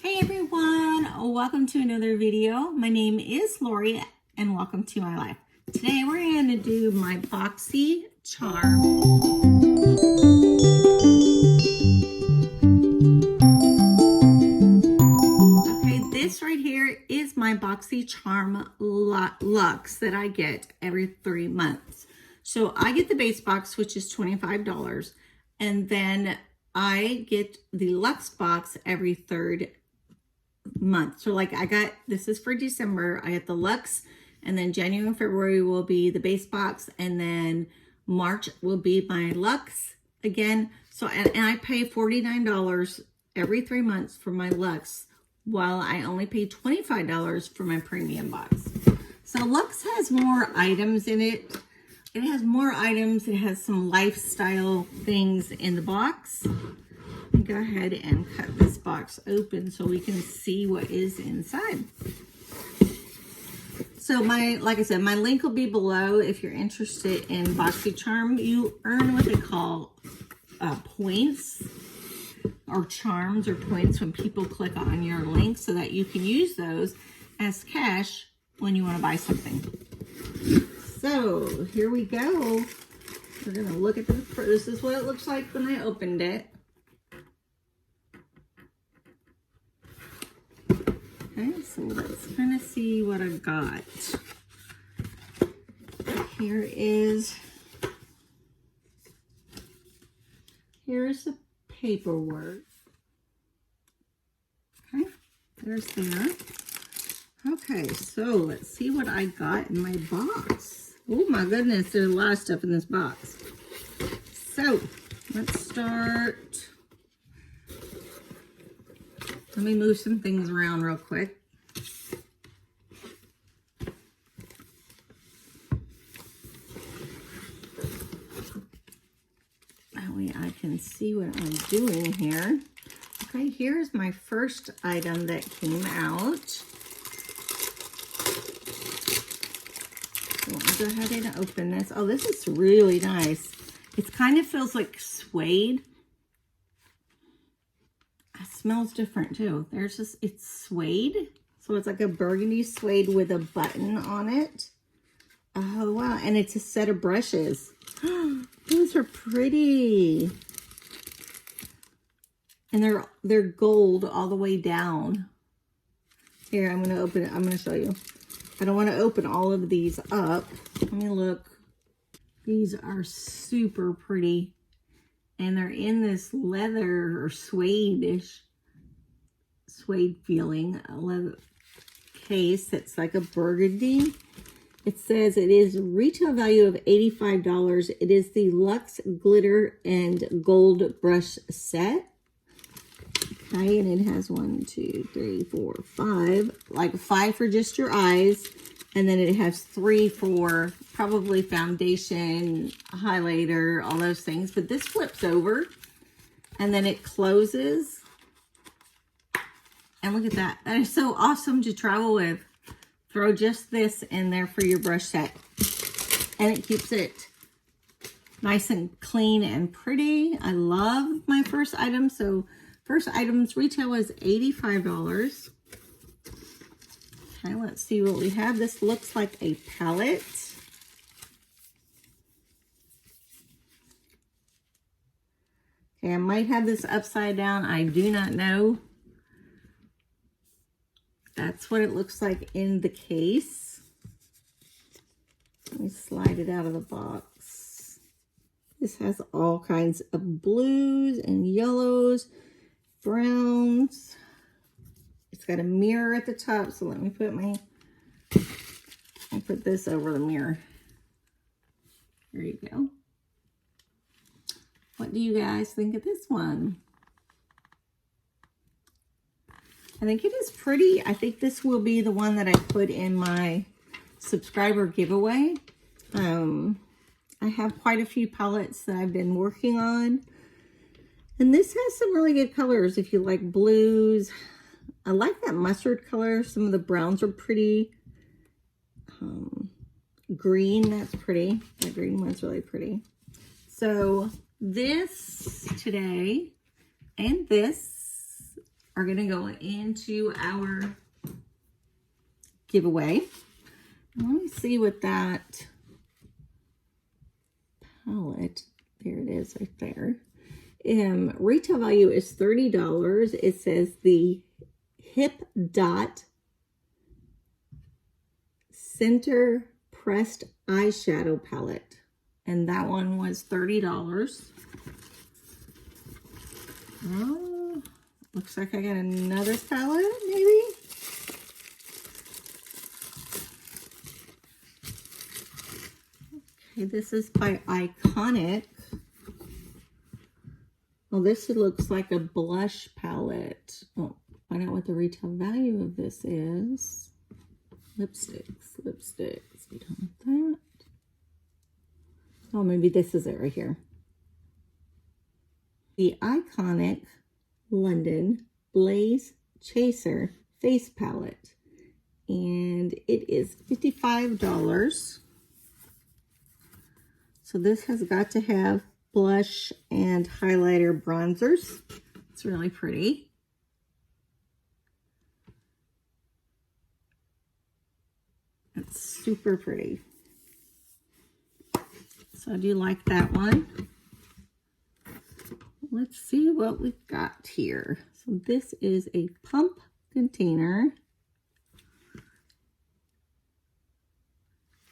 Hey everyone, welcome to another video. My name is Lori and welcome to my life. Today we're going to do my BoxyCharm. Okay, this right here is my BoxyCharm Luxe that I get every 3 months. So I get the base box, which is $25, and then I get the Luxe box every third month. So like this is for December, I get the Luxe, and then January and February will be the base box, and then March will be my Luxe again. So, and I pay $49 every 3 months for my Luxe, while I only pay $25 for my premium box. So Luxe has more items in it. It has more items. It has some lifestyle things in the box. Go ahead and cut this box open so we can see what is inside. So like I said, my link will be below if you're interested in BoxyCharm. You earn what they call points or charms or points when people click on your link so that you can use those as cash when you want to buy something. So here we go. We're going to look at this is what it looks like when I opened it. Okay, so let's kind of see what I got. Here's the paperwork. Okay, there's that. Okay, so let's see what I got in my box. Oh my goodness, there's a lot of stuff in this box. So let's start. Let me move some things around real quick. That way I can see what I'm doing here. Okay, here's my first item that came out. So I'll go ahead and open this. Oh, this is really nice. It kind of feels like suede. It smells different too. It's suede. So it's like a burgundy suede with a button on it. Oh, wow. And it's a set of brushes. Those are pretty. And they're gold all the way down. Here, I'm going to open it. I'm going to show you. I don't want to open all of these up. Let me look. These are super pretty. And they're in this leather or suede feeling, a leather case that's like a burgundy. It says it is retail value of $85. It is the Luxe Glitter and Gold Brush Set. Okay, and it has 1, 2, 3, 4, 5. Like 5 for just your eyes. And then it has 3 for probably foundation, highlighter, all those things. But this flips over and then it closes. And look at that. That is so awesome to travel with. Throw just this in there for your brush set. And it keeps it nice and clean and pretty. I love my first item. So first item's retail is $85. Okay, let's see what we have. This looks like a palette. Okay, I might have this upside down. I do not know. That's what it looks like in the case. Let me slide it out of the box. This has all kinds of blues and yellows, browns. It's got a mirror at the top, so let me put this over the mirror. There you go. What do you guys think of this one? I think it is pretty. I think this will be the one that I put in my subscriber giveaway. I have quite a few palettes that I've been working on. And this has some really good colors if you like blues. I like that mustard color. Some of the browns are pretty. Green, that's pretty. That green one's really pretty. So this today and this are going to go into our giveaway. Let me see what that palette, there it is right there. Retail value is $30. It says the Hip Dot Center Pressed Eyeshadow Palette. And that one was $30. Oh, looks like I got another palette, maybe? Okay, this is by Iconic. Well, this looks like a blush palette. Oh, find out what the retail value of this is. Lipsticks. We don't want that. Oh, maybe this is it right here. The Iconic London Blaze Chaser Face Palette. And it is $55. So this has got to have blush and highlighter bronzers. It's really pretty. It's super pretty. So I do like that one. Let's see what we've got here. So this is a pump container.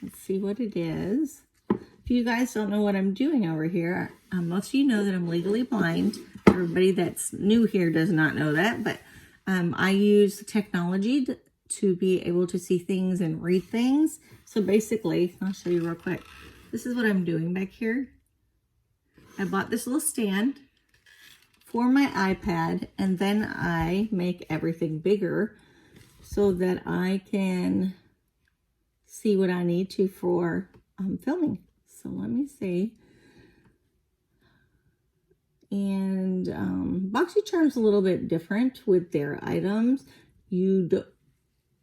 Let's see what it is. If you guys don't know what I'm doing over here, most of you know that I'm legally blind. Everybody that's new here does not know that, but I use technology to be able to see things and read things. So basically, I'll show you real quick. This is what I'm doing back here. I bought this little stand for my iPad, and then I make everything bigger so that I can see what I need to for filming. So let me see. And BoxyCharm's a little bit different with their items.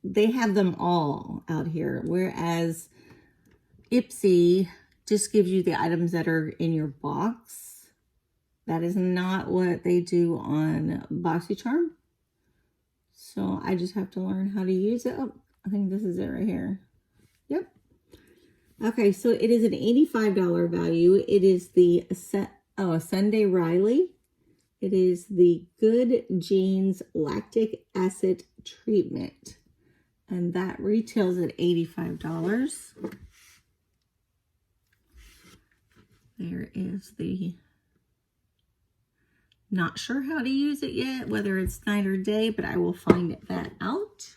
They have them all out here, whereas IPSY just gives you the items that are in your box. That is not what they do on BoxyCharm. So I just have to learn how to use it. Oh, I think this is it right here. Yep. Okay, so it is an $85 value. It is the Sunday Riley. It is the Good Genes Lactic Acid Treatment. And that retails at $85. There is the, not sure how to use it yet, whether it's night or day, but I will find that out.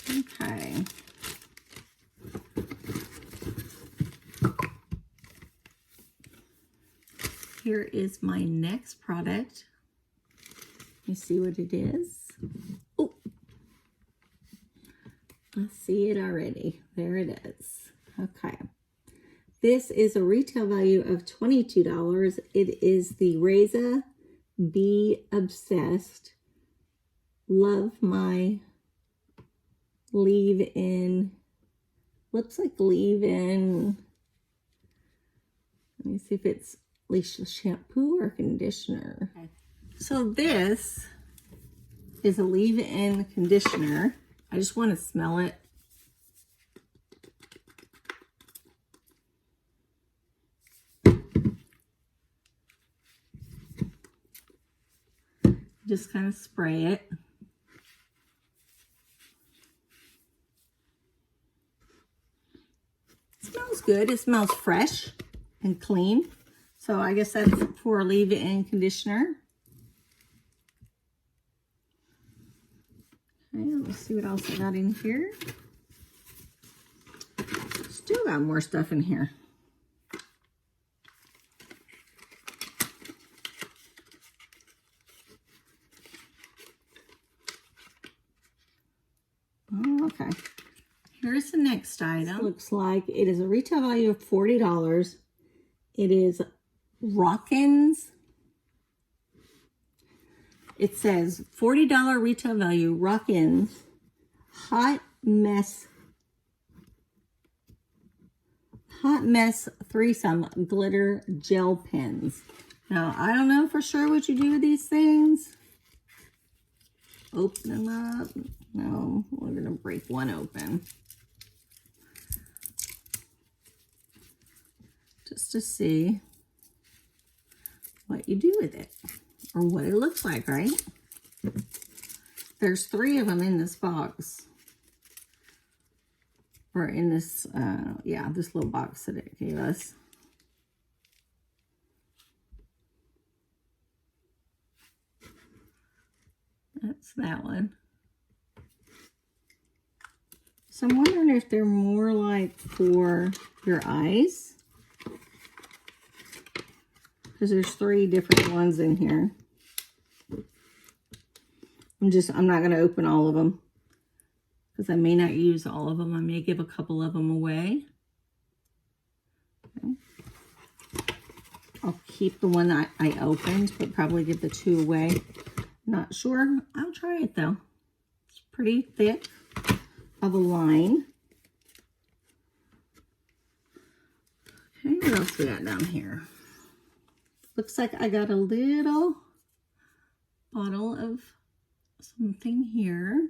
Okay. Here is my next product. Let me see what it is. Oh, I see it already. There it is. Okay. This is a retail value of $22. It is the Reza Be Obsessed Love My Leave-In. Looks like leave-in. Let me see if it's shampoo or conditioner. Okay. So this is a leave-in conditioner. I just want to smell it. Just kind of spray it. It smells good. It smells fresh and clean. So I guess that's for a leave-in conditioner. Okay, let's see what else I got in here. Still got more stuff in here. Oh, okay. Here's the next item. Looks like it is a retail value of $40. It is Rockins. It says $40 retail value, Rockins Hot Hot Mess Threesome Glitter Gel Pens. Now, I don't know for sure what you do with these things. Open them up. No, we're going to break one open. Just to see what you do with it. Or what it looks like, right? There's 3 of them in this box. Or in this, yeah, this little box that it gave us. That's that one. So I'm wondering if they're more like for your eyes. Because there's 3 different ones in here. I'm not going to open all of them. Because I may not use all of them. I may give a couple of them away. Okay. I'll keep the one that I opened, but probably give the 2 away. Not sure. I'll try it though. It's pretty thick of a line. Okay, what else we got down here? Looks like I got a little bottle of something here.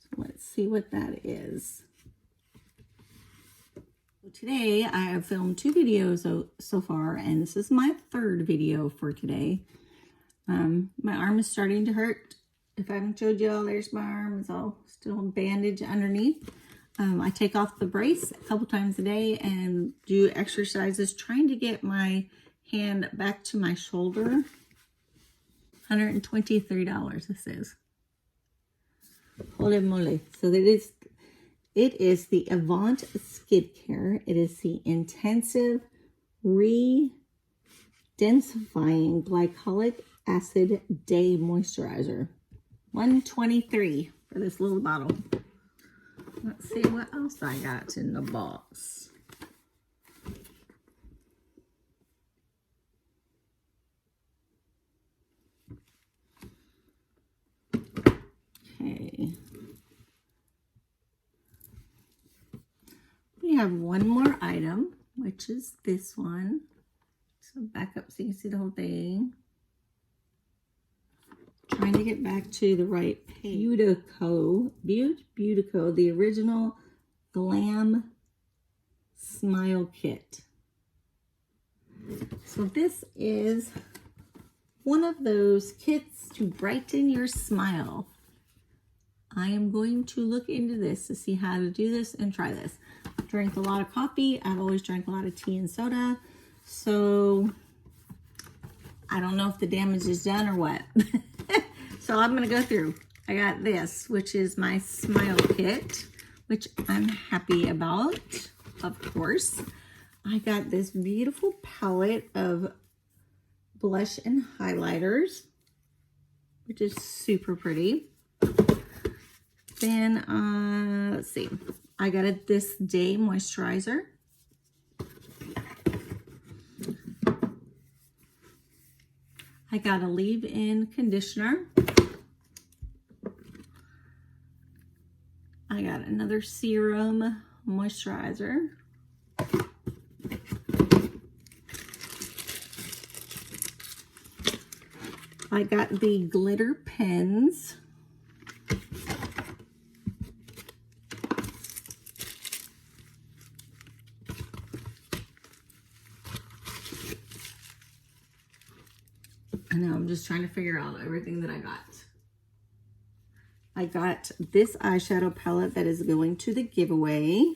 So let's see what that is. Today I have filmed 2 videos so far, and this is my 3rd video for today. My arm is starting to hurt. If I haven't showed y'all, there's my arm. It's all still bandaged underneath. I take off the brace a couple times a day and do exercises trying to get my hand back to my shoulder. $123 this is. Holy moly. So it is the Avant Skincare. It is the Intensive Redensifying Glycolic Acid Day Moisturizer. $123 for this little bottle. Let's see what else I got in the box. Okay. We have one more item, which is this one. So back up so you can see the whole thing. Trying to get back to the right page. Beautico, the original GLAM Smile Kit. So this is one of those kits to brighten your smile. I am going to look into this to see how to do this and try this. I drink a lot of coffee. I've always drank a lot of tea and soda. So I don't know if the damage is done or what. So I'm going to go through. I got this, which is my Smile Kit, which I'm happy about, of course. I got this beautiful palette of blush and highlighters, which is super pretty. Then, let's see. I got this Day Moisturizer. I got a leave-in conditioner. I got another serum moisturizer. I got the glitter pens. I know, I'm just trying to figure out everything that I got. I got this eyeshadow palette that is going to the giveaway.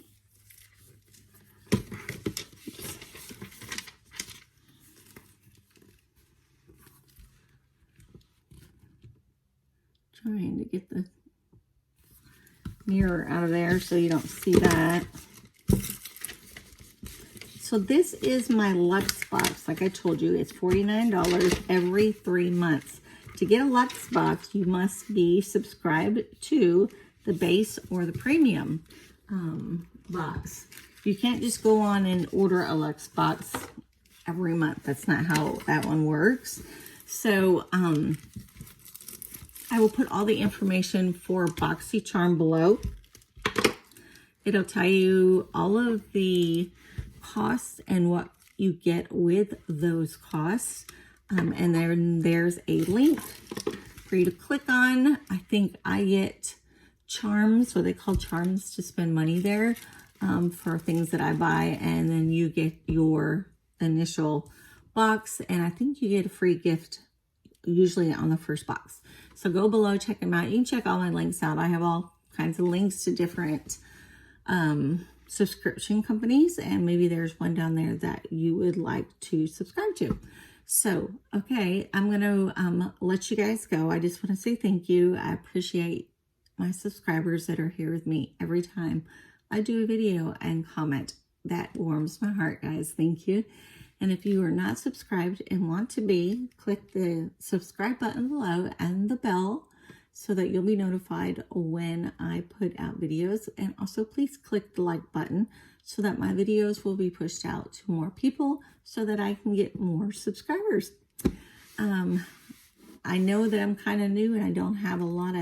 Trying to get the mirror out of there so you don't see that. So this is my Luxe box. Like I told you, it's $49 every 3 months. To get a Luxe box, you must be subscribed to the base or the premium box. You can't just go on and order a Luxe box every month. That's not how that one works. So I will put all the information for BoxyCharm below. It'll tell you all of the costs and what you get with those costs. And then there's a link for you to click on. I think I get charms, what they call charms, to spend money there for things that I buy. And then you get your initial box, and I think you get a free gift usually on the first box. So go below, check them out. You can check all my links out. I have all kinds of links to different subscription companies, and maybe there's one down there that you would like to subscribe to. So, okay, I'm going to let you guys go. I just want to say thank you. I appreciate my subscribers that are here with me every time I do a video and comment. That warms my heart, guys. Thank you. And if you are not subscribed and want to be, click the subscribe button below and the bell so that you'll be notified when I put out videos. And also please click the like button so that my videos will be pushed out to more people so that I can get more subscribers. I know that I'm kind of new and I don't have a lot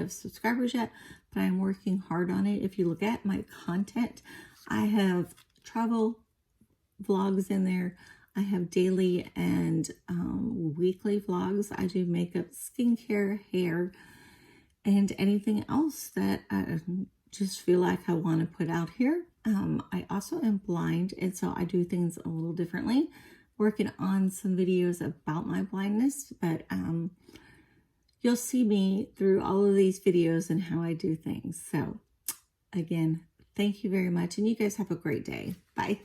of subscribers yet, but I'm working hard on it. If you look at my content, I have travel vlogs in there. I have daily and weekly vlogs. I do makeup, skincare, hair, and anything else that I just feel like I want to put out here. I also am blind, and so I do things a little differently. Working on some videos about my blindness, but you'll see me through all of these videos and how I do things. So again, thank you very much, and you guys have a great day. Bye.